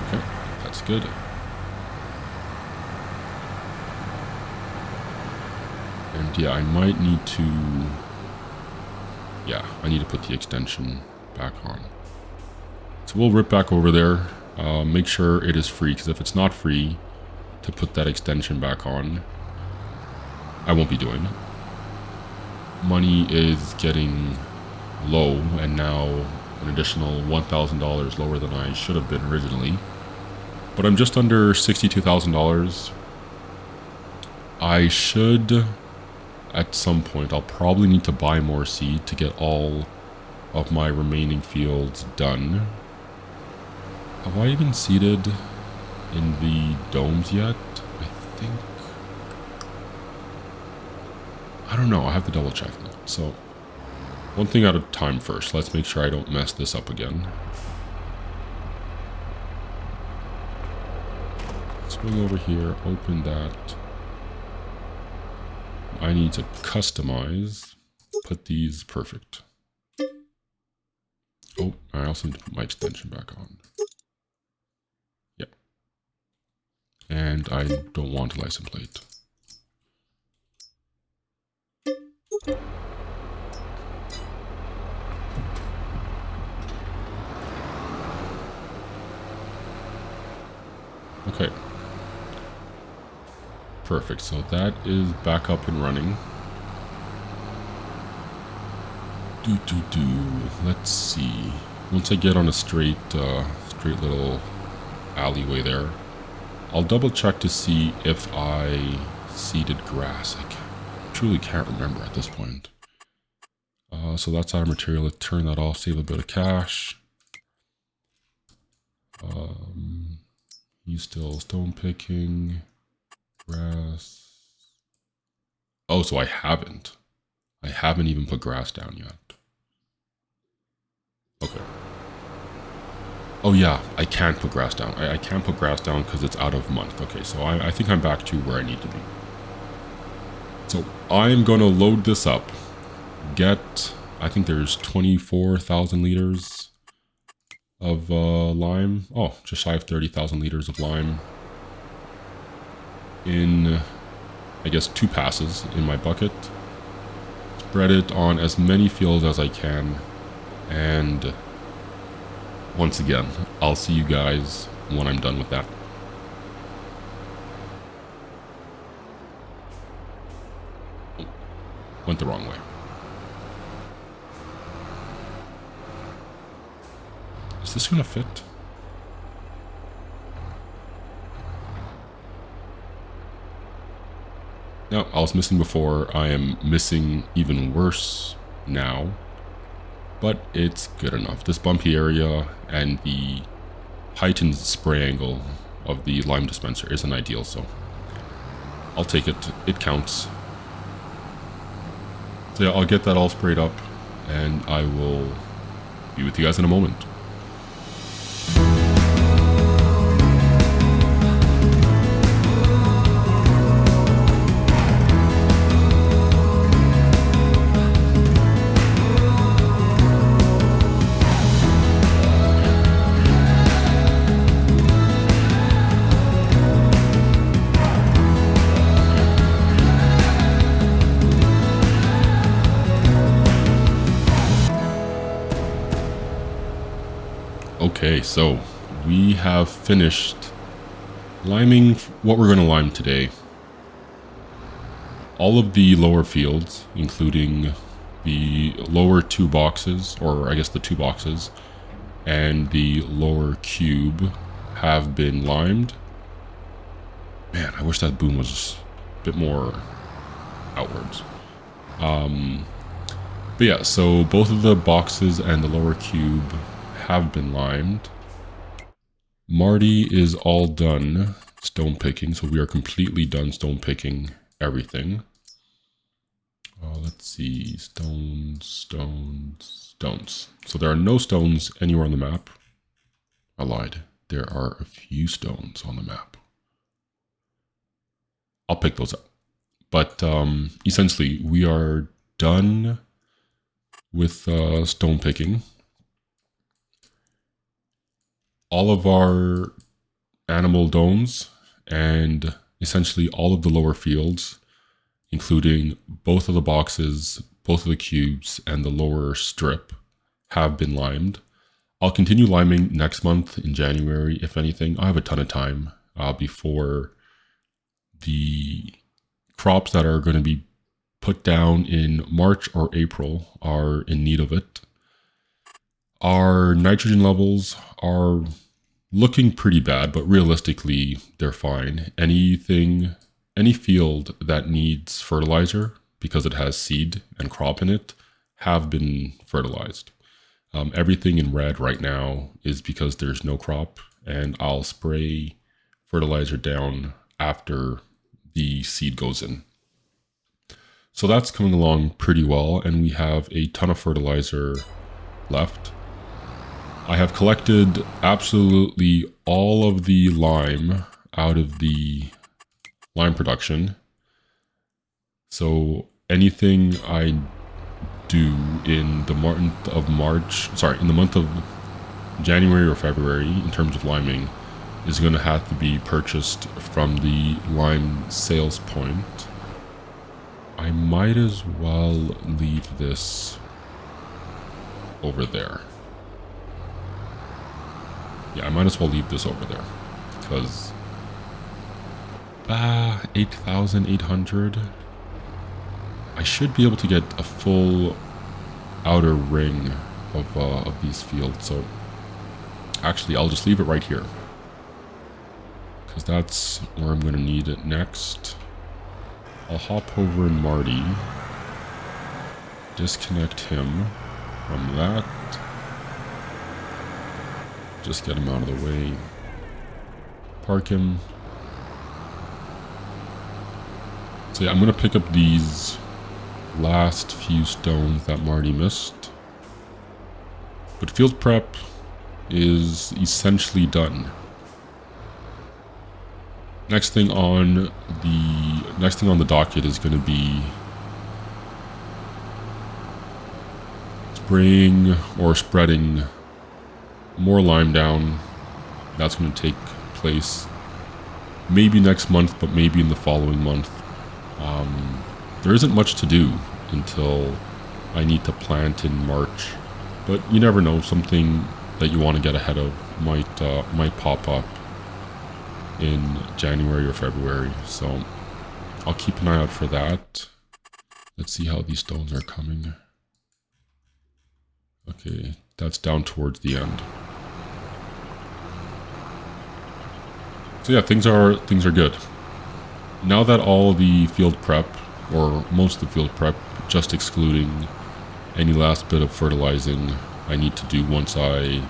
Okay, that's good. And yeah, I might need to... Yeah, I need to put the extension back on. So we'll rip back over there, make sure it is free, because if it's not free to put that extension back on, I won't be doing it. Money is getting low, and now an additional $1,000 lower than I should have been originally. But I'm just under $62,000. I should, at some point, I'll probably need to buy more seed to get all of my remaining fields done. Have I even seeded in the domes yet? I think... I don't know, I have to double check that. So, one thing at a time first. Let's make sure I don't mess this up again. Swing over here, open that. I need to customize, put these perfect. Oh, I also need to put my extension back on. Yep. And I don't want a license plate. Okay. Perfect, so that is back up and running. Let's see. Once I get on a straight little alleyway there, I'll double check to see if I seeded grass. I truly can't remember at this point. So that's our material. Let's turn that off, save a bit of cash. He's still stone picking. Grass. Oh, so I haven't even put grass down yet. Okay. Oh yeah, I can't put grass down. I can't put grass down because it's out of month. Okay, so I think I'm back to where I need to be. So I'm going to load this up. Get, I think there's 24,000 liters of lime. Oh, just shy of 30,000 liters of lime. In, I guess, 2 passes in my bucket. Spread it on as many fields as I can. And once again, I'll see you guys when I'm done with that. Went the wrong way. Is this gonna fit? No, I was missing before. I am missing even worse now. But it's good enough. This bumpy area and the heightened spray angle of the lime dispenser isn't ideal, so I'll take it. It counts. So yeah, I'll get that all sprayed up, and I will be with you guys in a moment. Okay, so we have finished liming what we're going to lime today. All of the lower fields, including the lower two boxes, or I guess the two boxes, and the lower cube have been limed. Man, I wish that boom was a bit more outwards. But yeah, so both of the boxes and the lower cube have been limed. Marty is all done stone picking, so we are completely done stone picking everything. Let's see, stones. So there are no stones anywhere on the map. I lied. There are a few stones on the map. I'll pick those up. But essentially, we are done with stone picking. All of our animal domes and essentially all of the lower fields, including both of the boxes, both of the cubes, and the lower strip, have been limed. I'll continue liming next month in January, if anything. I have a ton of time before the crops that are going to be put down in March or April are in need of it. Our nitrogen levels are looking pretty bad, but realistically, they're fine. Any field that needs fertilizer, because it has seed and crop in it, have been fertilized. Everything in red right now is because there's no crop, and I'll spray fertilizer down after the seed goes in. So that's coming along pretty well, and we have a ton of fertilizer left. I have collected absolutely all of the lime out of the lime production. So anything I do in the month of January or February in terms of liming is going to have to be purchased from the lime sales point. I might as well leave this over there. Yeah, I might as well leave this over there, because 8,800. I should be able to get a full outer ring of these fields. So actually, I'll just leave it right here, because that's where I'm going to need it next. I'll hop over Marty, disconnect him from that. Just get him out of the way. Park him. So yeah, I'm going to pick up these last few stones that Marty missed. But field prep is essentially done. Next thing on the docket is going to be spraying or spreading more lime down. That's going to take place maybe next month, but maybe in the following month. There isn't much to do until I need to plant in March, but you never know, something that you want to get ahead of might pop up in January or February, so I'll keep an eye out for that. Let's see how these stones are coming. Okay, that's down towards the end. So yeah, things are good. Now that all the field prep, or most of the field prep, just excluding any last bit of fertilizing I need to do once I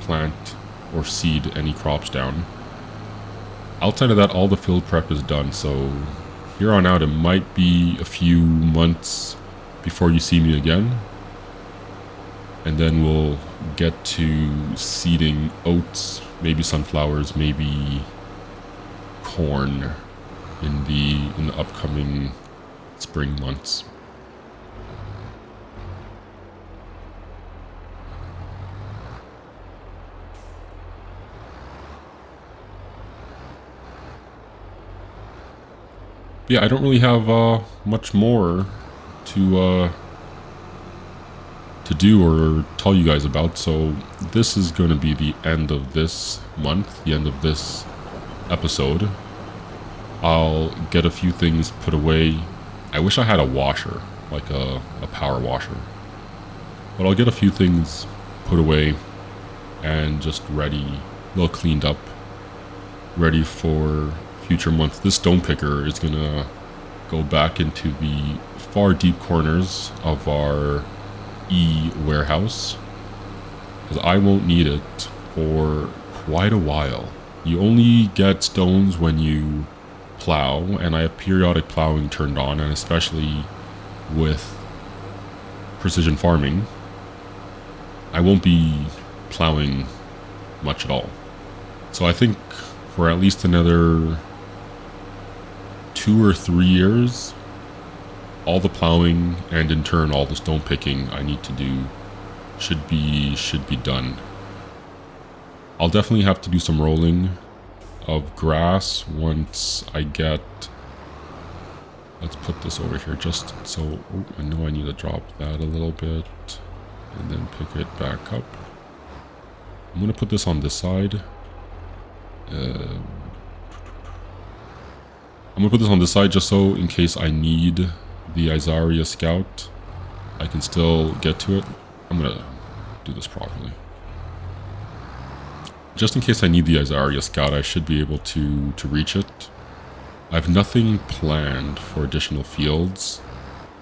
plant or seed any crops down. Outside of that, all the field prep is done, so here on out it might be a few months before you see me again, And then we'll get to seeding oats, maybe sunflowers, maybe corn in the upcoming spring months. Yeah, I don't really have much more to do or tell you guys about, so this is going to be the end of this month, the end of this episode. I'll get a few things put away. I wish I had a washer, like a power washer, but I'll get a few things put away and just ready, well cleaned up, ready for future months. This stone picker is gonna go back into the far deep corners of our warehouse, because I won't need it for quite a while. You only get stones when you plow, and I have periodic plowing turned on, and especially with precision farming, I won't be plowing much at all. So I think for at least another 2 or 3 years, all the plowing and in turn all the stone picking I need to do should be done. I'll definitely have to do some rolling of grass once I get, let's put this over here just so, I know I need to drop that a little bit and then pick it back up. I'm gonna put this on this side. I'm gonna put this on this side just so in case I need the ISARIA Scout, I can still get to it. I'm gonna do this properly. Just in case I need the ISARIA Scout, I should be able to reach it. I have nothing planned for additional fields.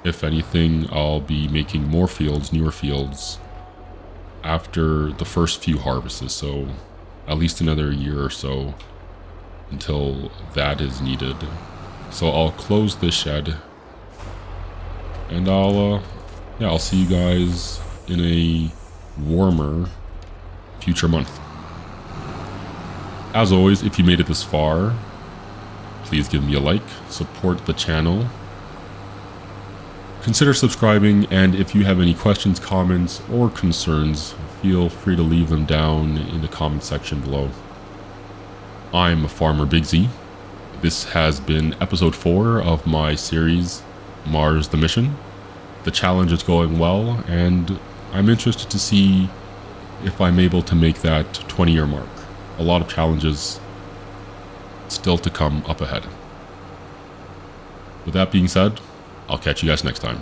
If anything, I'll be making more fields, newer fields, after the first few harvests, so at least another year or so until that is needed. So I'll close this shed, and I'll see you guys in a warmer future month. As always, if you made it this far, please give me a like, support the channel, consider subscribing, and if you have any questions, comments, or concerns, feel free to leave them down in the comment section below. I'm Farmer Big Z. This has been episode 4 of my series, Mars the Mission. The challenge is going well, and I'm interested to see if I'm able to make that 20-year mark. A lot of challenges still to come up ahead. With that being said, I'll catch you guys next time.